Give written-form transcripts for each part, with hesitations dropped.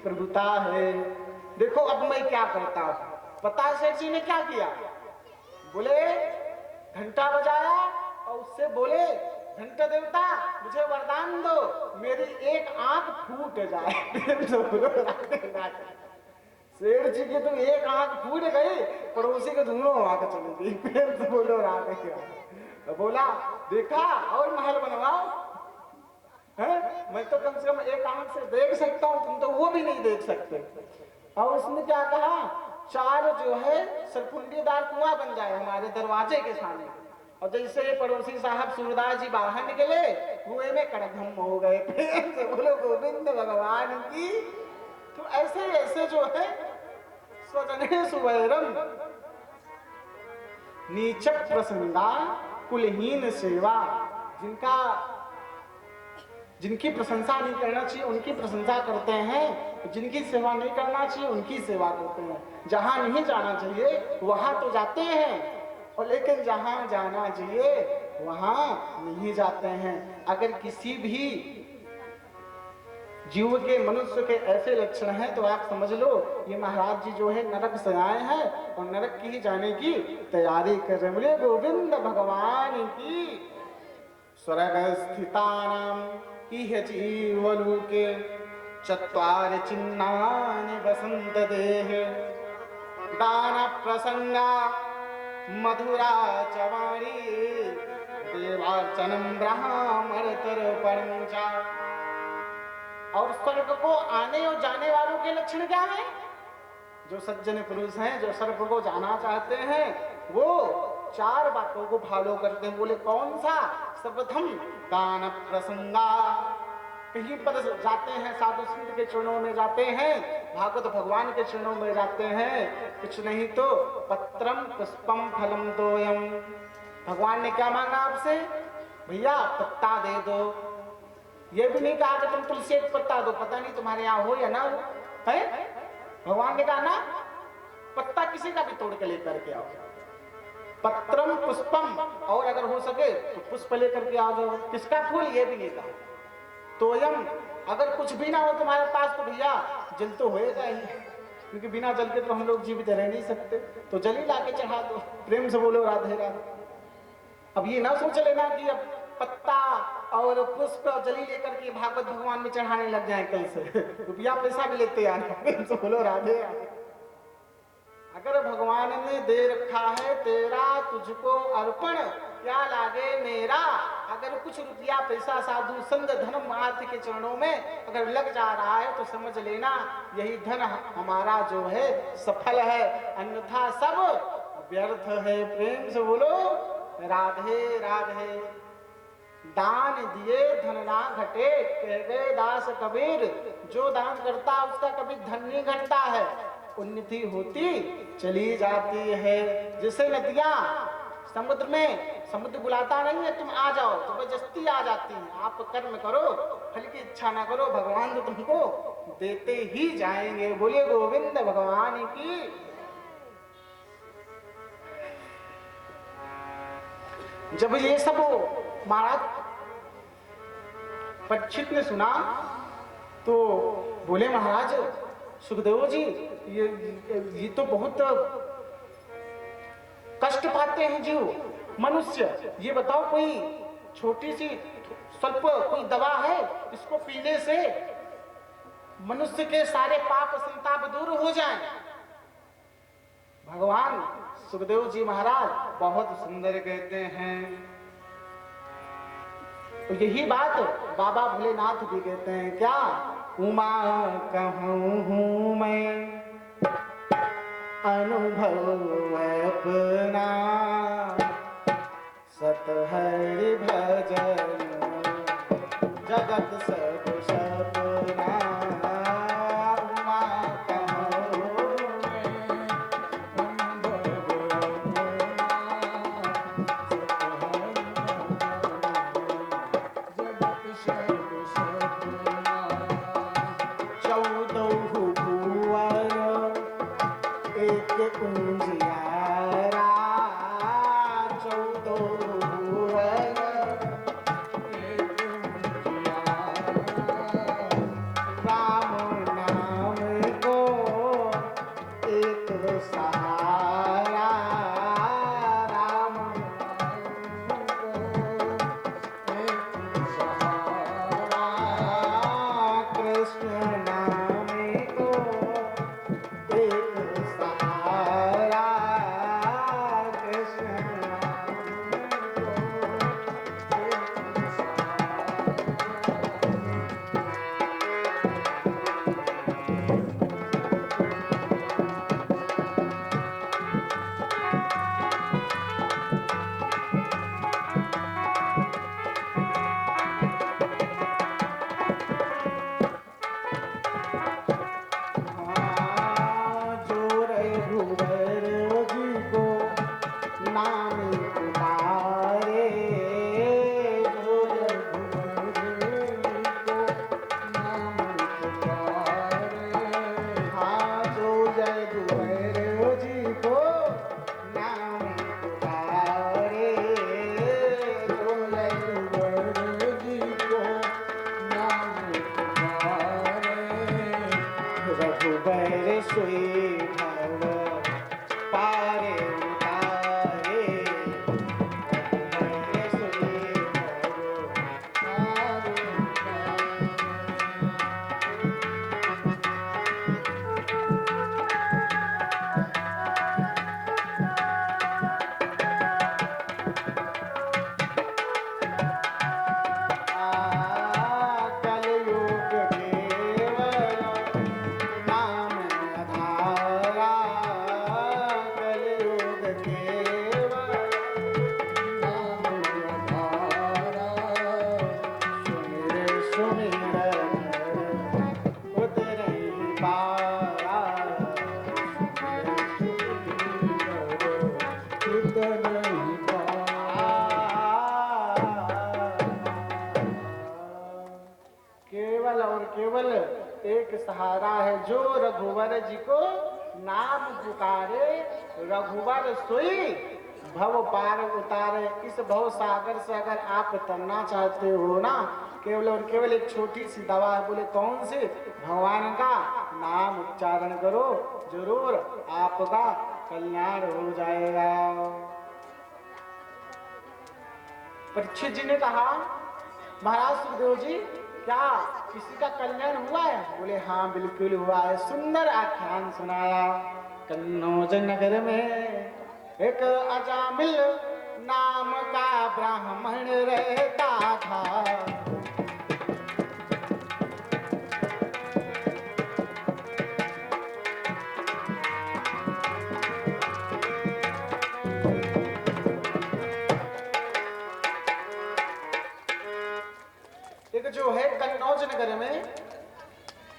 प्रभुता है। देखो अब मैं क्या करता हूं। पता है सेठ जी ने क्या किया? बोले घंटा बजाया और उससे बोले घंटा देवता मुझे वरदान दो, मेरी एक आंख फूट जाए। शेर जी की तो एक आंख फूट गई, पड़ोसी के दोनों आंख चली गई। फिर तो बोलो राधे तो बोला देखा और महल बनवाओ है, मैं तो कम से कम एक आंख से देख सकता हूं, तुम तो वो भी नहीं देख सकते। और उसने क्या कहा, 4 जो है सरकुंडीदार कुआं बन जाए हमारे दरवाजे के सामने। और जैसे पड़ोसी साहब सूरदास जी बाहर निकले, कुएं में कड़कम हो गए। फिर बोलो गोविंद भगवान की। तो ऐसे ऐसे जो है स्वजने सुवैरम नीचक प्रसंगा कुलहीन सेवा, जिनकी प्रशंसा नहीं करना चाहिए उनकी प्रशंसा करते हैं, जिनकी सेवा नहीं करना चाहिए उनकी सेवा करते हैं। जहां नहीं जाना चाहिए वहां तो जाते हैं, और लेकिन जहां जाना चाहिए वहां नहीं जाते हैं। अगर किसी भी जीव के, मनुष्य के ऐसे लक्षण हैं तो आप समझ लो ये महाराज जी जो है नरक से आए हैं और नरक की जाने की तैयारी कर रहे हैं। बोले गोविंद भगवान की। स्वर्ग स्थितानां इह जीवलोके चत्वारि चिन्नानि वसंत देहे, दान प्रसंगा मधुरा च वाणी, देवार्चनम ब्रह्मर्तर्पणं च। और स्वर्ग को आने और जाने वालों के लक्षण क्या है? जो सज्जन पुरुष हैं, जो स्वर्ग को जाना चाहते हैं, वो 4 बातों को फॉलो करते हैं। बोले कौन सा? सर्वप्रथम दान प्रसंगा, कहीं पर जाते हैं साधु संत के चरणों में जाते हैं, भागवत भगवान के चरणों में जाते हैं, कुछ नहीं तो पत्रम पुष्पम फलम तोयम। भगवान ने क्या मांगा आपसे? भैया पत्ता दे दो। ये भी नहीं कहा कि तुम तुलसी एक पत्ता दो, पता नहीं तुम्हारे यहाँ हो या ना हो, है? भगवान ने कहा ना पत्ता किसी का भी तोड़ के लेकर के आओ। पत्रम पुष्पम, और अगर हो सके तो पुष्प लेकर के आ जाओ। किसका फूल? ये भी नहीं कहा। तोयम, अगर कुछ भी ना हो तुम्हारे पास तो भैया जल तो होएगा ही, क्योंकि बिना जल के तो हम लोग जीवित रह नहीं सकते, तो जल ही लाके चढ़ा दो। प्रेम से बोलो राधे राधे। अब ये ना सोच लेना कि अब पत्ता और पुष्प और जली लेकर के भागवत भगवान में चढ़ाने लग जाए कल से, रुपया पैसा भी लेते आना। प्रेम से बोलो राधे राधे। अगर भगवान ने दे रखा है तेरा तुझको अर्पण, क्या लागे मेरा। अगर कुछ रुपया पैसा साधु संत धर्म मार्ग के चरणों में अगर लग जा रहा है तो समझ लेना यही धन हमारा जो है सफल है, अन्यथा सब व्यर्थ है। प्रेम से बोलो राधे राधे। दान दिए धन ना घटे, कह गए दास कबीर। जो दान करता उसका कभी धन नहीं घटता है, उन्नति होती चली जाती है। जैसे नदियां समुद्र में, समुद्र बुलाता नहीं है तुम आ जाओ, जबरदस्ती आ जाती है। आप कर्म करो, फल की इच्छा ना करो, भगवान तो तुमको देते ही जाएंगे। बोलिए गोविंद भगवान की। जब ये सब महाराज परीक्षित ने सुना तो बोले महाराज सुखदेव जी ये तो बहुत कष्ट पाते हैं जीव मनुष्य। ये बताओ कोई छोटी सी स्वल्प कोई दवा है इसको पीने से मनुष्य के सारे पाप संताप दूर हो जाएं। भगवान सुखदेव जी महाराज बहुत सुंदर कहते हैं। तो यही बात बाबा भोलेनाथ भी कहते हैं। क्या? उमा कहूँ हूँ मैं अनुभव अपना, सत हरि भजन जगत सब सपना। उमा कहूँ मैं अनुभव अपना, सत हरि भजन जगत सब सपना। 14 भुवन एक उजियारा, 14 भुवन एक उजियारा। राम नाम रघुबर सोई भव पारे उतारे, रघुबर सोई भव पारे केवल एक सहारा है, जो रघुवर जी को नाम पुकारे, रघुवर सोई भव पार उतारे। इस भव सागर से अगर आप तरना चाहते हो ना, केवल और केवल एक छोटी सी दवा है। बोले कौन सी? भगवान का नाम उच्चारण करो, जरूर आपका कल्याण हो जाएगा। परीक्षित जी ने कहा, महाराज सुखदेव जी, क्या किसी का कल्याण हुआ है? बोले हाँ बिल्कुल हुआ है। सुंदर आख्यान सुनाया। कन्नौज नगर में एक अजामिल नाम का ब्राह्मण रहता था। एक जो है कन्नौज नगर में,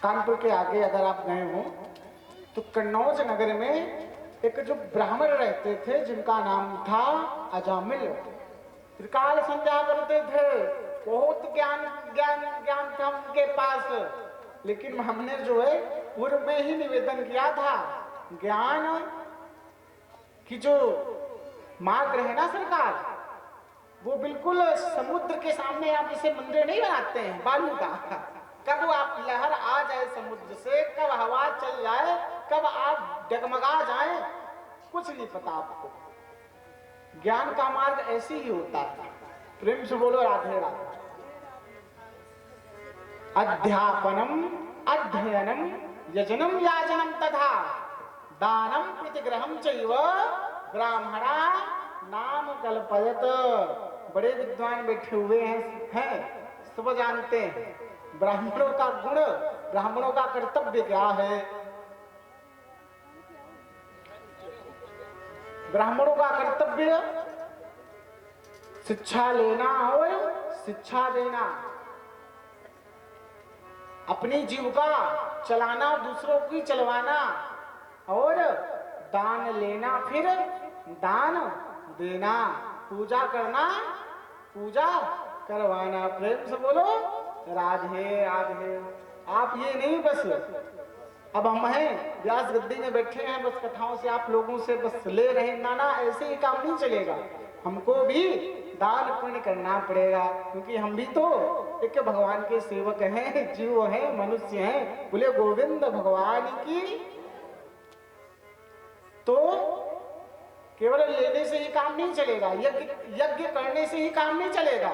कानपुर के आगे अगर आप गए हो तो कन्नौज नगर में एक जो ब्राह्मण रहते थे जिनका नाम था अजामिल। त्रिकाल संध्या करते थे, बहुत ज्ञान ज्ञान ज्ञान था उनके पास। लेकिन हमने जो है पूर्व में ही निवेदन किया था, ज्ञान की जो मार्ग है ना सरकार, वो बिल्कुल समुद्र के सामने आप इसे मंदिर नहीं बनाते हैं बालू का। कब आप लहर आ जाए समुद्र से, कब हवा चल जाए, कब आप डगमगा जाए, कुछ नहीं पता आपको। ज्ञान का मार्ग ऐसे ही होता है। प्रेम से बोलो राधे राधे। अध्यापनम अध्ययनम यजनम याजनम तथा दानम प्रतिग्रहम चैव ब्राह्मणा नाम कल्पयत। बड़े विद्वान बैठे हुए हैं, सब जानते हैं ब्राह्मणों का गुण, ब्राह्मणों का कर्तव्य क्या है। ब्राह्मणों का कर्तव्य शिक्षा लेना और शिक्षा देना, अपनी जीविका चलाना, दूसरों की चलवाना, और दान लेना, फिर दान देना, पूजा करना, पूजा करवाना। प्रेम से बोलो राधे राधे। आप ये नहीं बस अब हम हैं व्यास गद्दी में बैठे हैं, बस कथाओं से आप लोगों से बस ले रहे, ना ना, ऐसे ही काम नहीं चलेगा। हमको भी दान पुण्य करना पड़ेगा, क्योंकि हम भी तो एक भगवान के सेवक हैं, जीव हैं, मनुष्य हैं। बोले गोविंद भगवान की। तो केवल लेने से ही काम नहीं चलेगा, यज्ञ करने से ही काम नहीं चलेगा।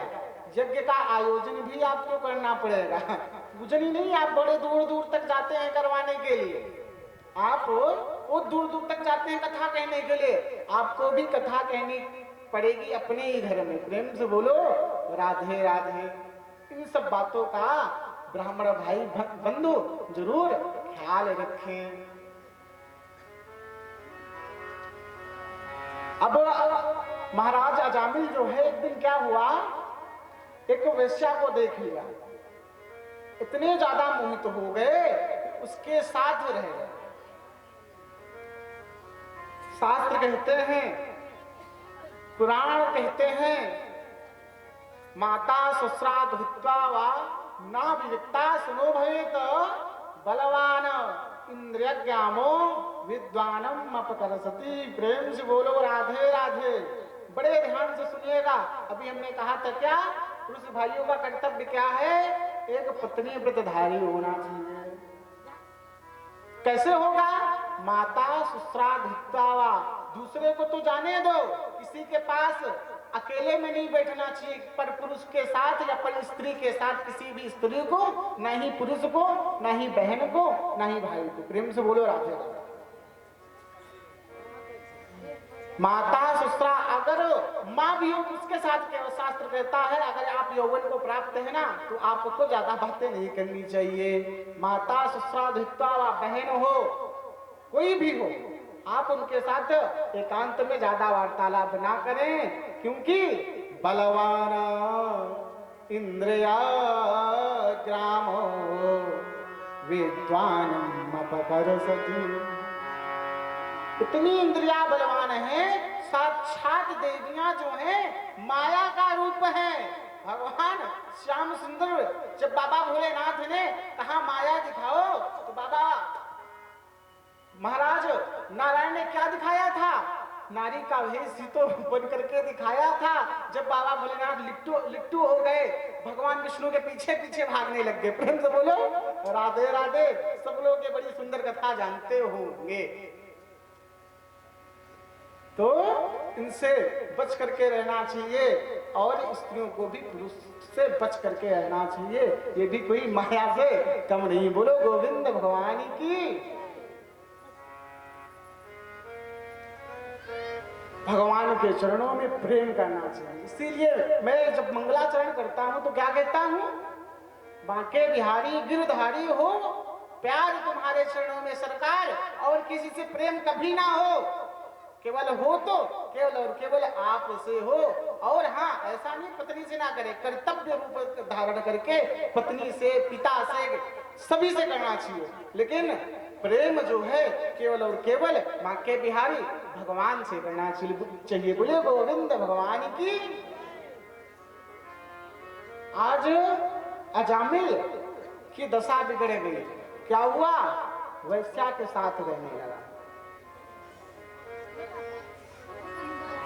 यज्ञ का आयोजन भी आपको करना पड़ेगा। पूजन ही नहीं, आप बड़े दूर दूर तक जाते हैं करवाने के लिए, आप वो दूर दूर तक जाते हैं कथा कहने के लिए, आपको भी कथा कहनी पड़ेगी अपने ही घर में। प्रेम से बोलो राधे राधे। इन सब बातों का ब्राह्मण भाई बंधु जरूर ख्याल रखें। अब महाराज अजामिल जो है, एक दिन क्या हुआ, एक वेश्या को देख लिया, इतने ज्यादा मोहित हो गए, उसके साथ रह गए। शास्त्र कहते हैं, पुराण कहते हैं, माता सुस्रात हित्वा वा ना विविक्ता सुनो भवेत बलवान इंद्रियज्ञामो विद्वानम अपकरसति। प्रेम से बोलो राधे राधे। बड़े ध्यान से सुनिएगा। अभी हमने कहा था क्या, पुरुष भाइयों का कर्तव्य क्या है, एक पत्नी व्रतधारी होना चाहिए। कैसे होगा? माता सुश्रा धिक्तावा, दूसरे को तो जाने दो, किसी के पास अकेले में नहीं बैठना चाहिए, पर पुरुष के साथ या पर स्त्री के साथ, किसी भी स्त्री को, न ही पुरुष को, न ही बहन को, न ही भाई को। प्रेम से बोलो राधे राधे। माता सुश्रा, अगर माँ भी हो उसके साथ शास्त्र कहता है अगर आप यौवन को प्राप्त है ना तो आपको ज्यादा बातें नहीं करनी चाहिए। माता सुश्रा धिक्ता, बहन हो कोई भी हो, आप उनके साथ एकांत में ज्यादा वार्तालाप ना करें, क्योंकि बलवान इंद्रिया ग्रामो विद्वानम अपकरसति। इतनी इंद्रिया बलवान है, साक्षात देवियां जो हैं माया का रूप है। भगवान श्याम सुंदर जब बाबा भोलेनाथ ने कहा माया दिखाओ, तो बाबा महाराज नारायण ने क्या दिखाया था? नारी का भेष तो बन करके दिखाया था। जब बाबा भोलेनाथ लिट्टू हो गए, भगवान विष्णु के पीछे पीछे भागने लग गए। प्रेम से बोलो राधे राधे। सब लोग ये बड़ी सुंदर कथा जानते होंगे। तो इनसे बच करके रहना चाहिए, और स्त्रियों को भी पुरुष से बच करके रहना चाहिए। ये भी कोई माया से कम नहीं। बोलो गोविंद भगवान की। भगवान के चरणों में प्रेम करना चाहिए। इसीलिए मैं जब मंगलाचरण करता हूं तो क्या कहता हूं? बांके बिहारी गिरधारी हो, प्यार तुम्हारे चरणों में सरकार, और किसी से प्रेम कभी ना हो, केवल हो तो केवल और केवल आप से हो। और हाँ, ऐसा नहीं पत्नी से ना करे, कर्तव्य रूप धारण करके पत्नी से, पिता से, सभी से करना चाहिए। लेकिन प्रेम जो है केवल और केवल माँ के बिहारी भगवान से करना चाहिए। बोले गोविंद भगवान की। आज अजामिल की दशा बिगड़ गई। क्या हुआ? वैश्या के साथ रहने लगा।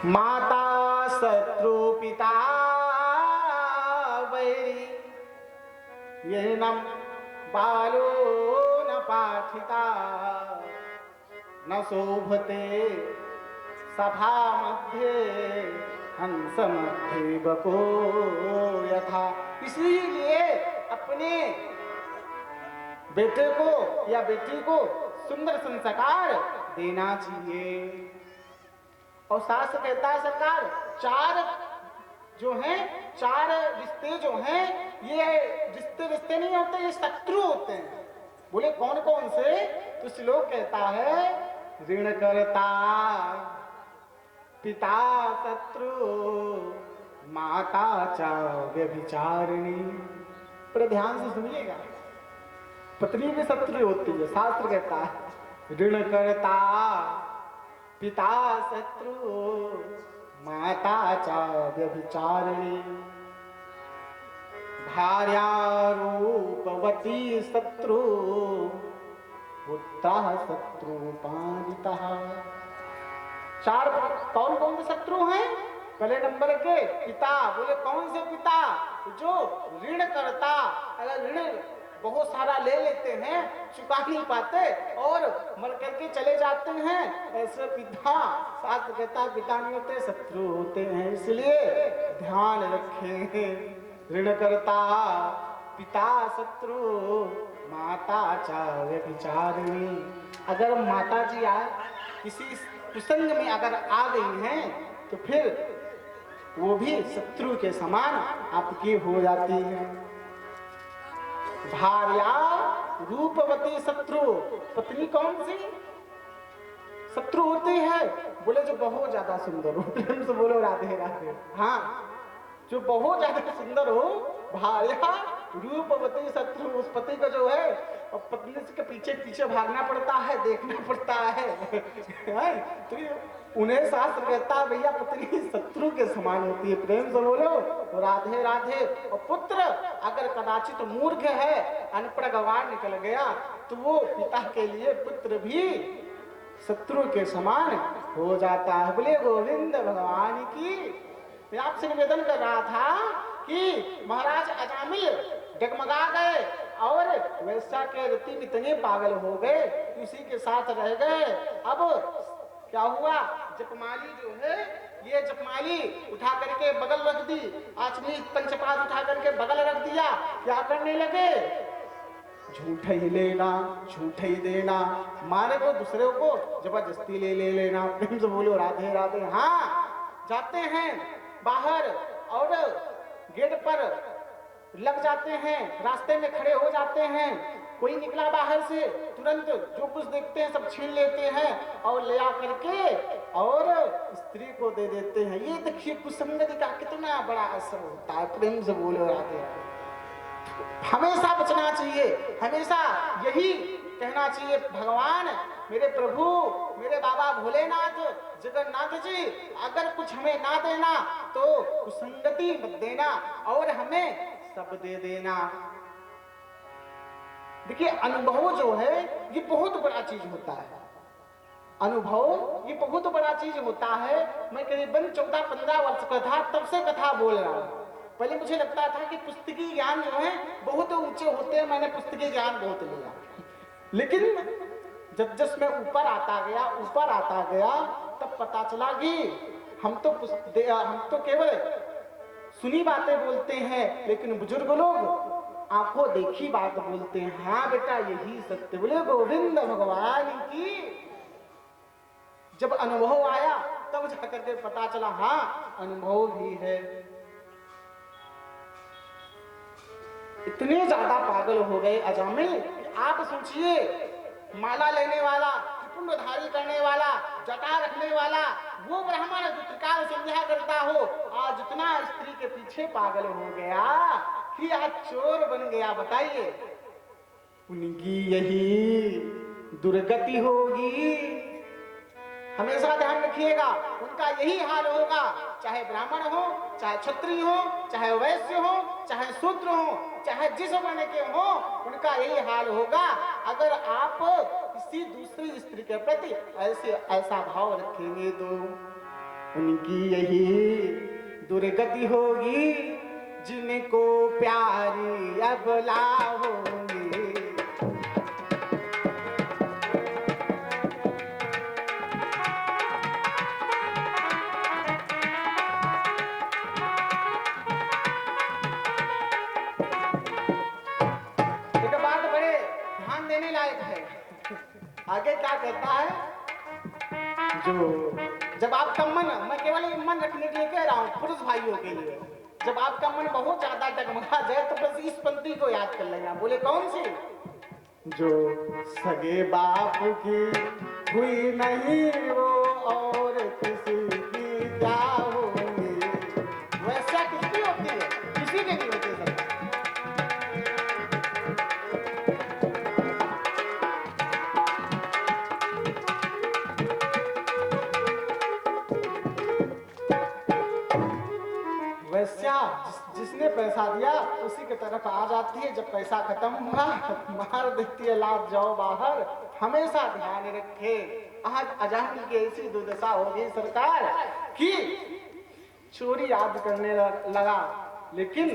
माता शत्रु पिता वैरी, ये नम बालो न पाठिता, न शोभते सभा मध्ये हंस मध्ये बको यथा। इसलिए अपने बेटे को या बेटी को सुंदर संस्कार देना चाहिए। और शास्त्र कहता है सरकार, चार जो हैं, चार रिश्ते जो हैं, ये रिश्ते नहीं होते, ये शत्रु होते हैं। बोले कौन कौन से? तो श्लोक कहता है ऋण करता पिता शत्रु, माता च व्यभिचारिणी। पर ध्यान से सुनिएगा, पत्नी भी शत्रु होती है। शास्त्र कहता है ऋण करता पिता शत्रु, माता च व्यभिचारिणी, भार्या रूपवती शत्रु, पुत्रः शत्रु पालितः। चार कौन कौन से शत्रु हैं? पहले नंबर के पिता। बोले कौन से पिता? जो ऋण करता, अगर ऋण बहुत सारा ले लेते हैं, चुका नहीं पाते और मर करके चले जाते हैं, ऐसे पिता, शास्त्र कहता पिता नहीं होते, शत्रु होते हैं। इसलिए ध्यान रखें। ऋण करता पिता शत्रु, माता च व्यभिचारिणी। अगर माता जी किसी प्रसंग में अगर आ गई हैं तो फिर वो भी शत्रु के समान आपकी हो जाती है। भार्या रूपवती शत्रु, पत्नी कौन सी शत्रु होती है? बोले जो बहुत ज्यादा सुंदर हो। प्रेम से बोलो राधे राधे। हाँ, जो बहुत ज्यादा सुंदर हो। भार्या रूपवती शत्रु, उस पति को जो है और पत्नी के पीछे पीछे भागना पड़ता है, देखना पड़ता है। तो उन्हें शास्त्र कहता है भैया पत्नी शत्रु के समान होती है। प्रेम से बोलो राधे राधे। और पुत्र अगर कदाचित मूर्ख है, अनपढ़ गंवार निकल गया, तो वो पिता के लिए पुत्र भी शत्रु के समान हो जाता है। बोले गोविंद भगवान की। मैं आपसे निवेदन कर रहा था कि महाराज अजामिल डगमगा गए और वैसा के रति में इतने पागल हो गए, उसी के साथ रह गए। अब क्या हुआ, जपमाली जो है ये जपमाली उठा करके बगल रख दी, आचमी पंचपाद उठा करके बगल रख दिया। क्या करने लगे, झूठ ही लेना झूठ ही देना, मारे को दूसरे को जबरदस्ती ले लेना। प्रेम से बोलो राधे राधे। हाँ, जाते हैं बाहर और गेट पर लग जाते हैं, रास्ते में खड़े हो जाते हैं, कोई निकला बाहर से तुरंत जो कुछ देखते हैं सब छीन लेते हैं और ले आकर के और स्त्री को दे देते हैं। ये देखिए कुसंगति का कितना बड़ा असर होता है। प्रेम से बोलो राधे। हमेशा बचना चाहिए, हमेशा यही कहना चाहिए, भगवान मेरे प्रभु मेरे बाबा भोलेनाथ जगन्नाथ जी, अगर कुछ हमें ना देना तो कुसंगति मत देना और हमें सब दे देना। देखिए अनुभव जो है ये बहुत बड़ा चीज होता है, अनुभव ये बहुत बड़ा चीज होता है। मैं करीबन 14-15 वर्ष का था तब से कथा बोल रहा हूँ। पहले मुझे लगता था कि पुस्तकीय ज्ञान जो है बहुत ऊंचे होते हैं, मैंने पुस्तकीय ज्ञान बहुत लिया, लेकिन जब मैं ऊपर आता गया तब पता चला कि हम तो केवल सुनी बातें बोलते हैं, लेकिन बुजुर्ग लोग आंखों देखी बात बोलते हैं। हाँ बेटा यही सत्य, बोले गोविंद भगवान की। जब अनुभव आया तब जाकर के पता चला हाँ अनुभव भी है। इतने ज्यादा पागल हो गए अजामिल, आप सोचिए माला लेने वाला, त्रिपुंडधारी करने वाला, जटा रखने वाला वो ब्राह्मण जो त्रिकाल संध्या करता हो, आज इतना स्त्री के पीछे पागल हो गया कि आज चोर बन गया। बताइए उनकी यही दुर्गति होगी। हमेशा ध्यान रखिएगा, उनका यही हाल होगा, चाहे ब्राह्मण हो, चाहे क्षत्रिय हो, चाहे वैश्य हो, चाहे शूद्र हो, चाहे जिस वर्ण के हो, उनका यही हाल होगा। अगर आप किसी दूसरी स्त्री के प्रति ऐसा भाव रखेंगे तो उनकी यही दुर्गति होगी। जिनको प्यारी अबला होगी, आगे क्या कहता है, जो जब आपका मन, मैं केवल मन रखने के लिए कह रहा हूँ पुरुष भाइयों के लिए, जब आपका मन बहुत ज्यादा डगमगा जाए तो बस इस पंक्ति को याद कर लेना। बोले कौन सी, जो सगे बाप की हुई नहीं वो और किसी की क्या होगी। वैसा किसकी होती है, किसी की नहीं होती है। वैश्या जिसने पैसा दिया उसी की तरफ आ जाती है, जब पैसा खत्म हुआ मार देती है, लात जाओ बाहर। हमेशा ध्यान रखे, आज अजामिल की ऐसी दुर्दशा हो गई सरकार कि चोरी याद करने लगा, लेकिन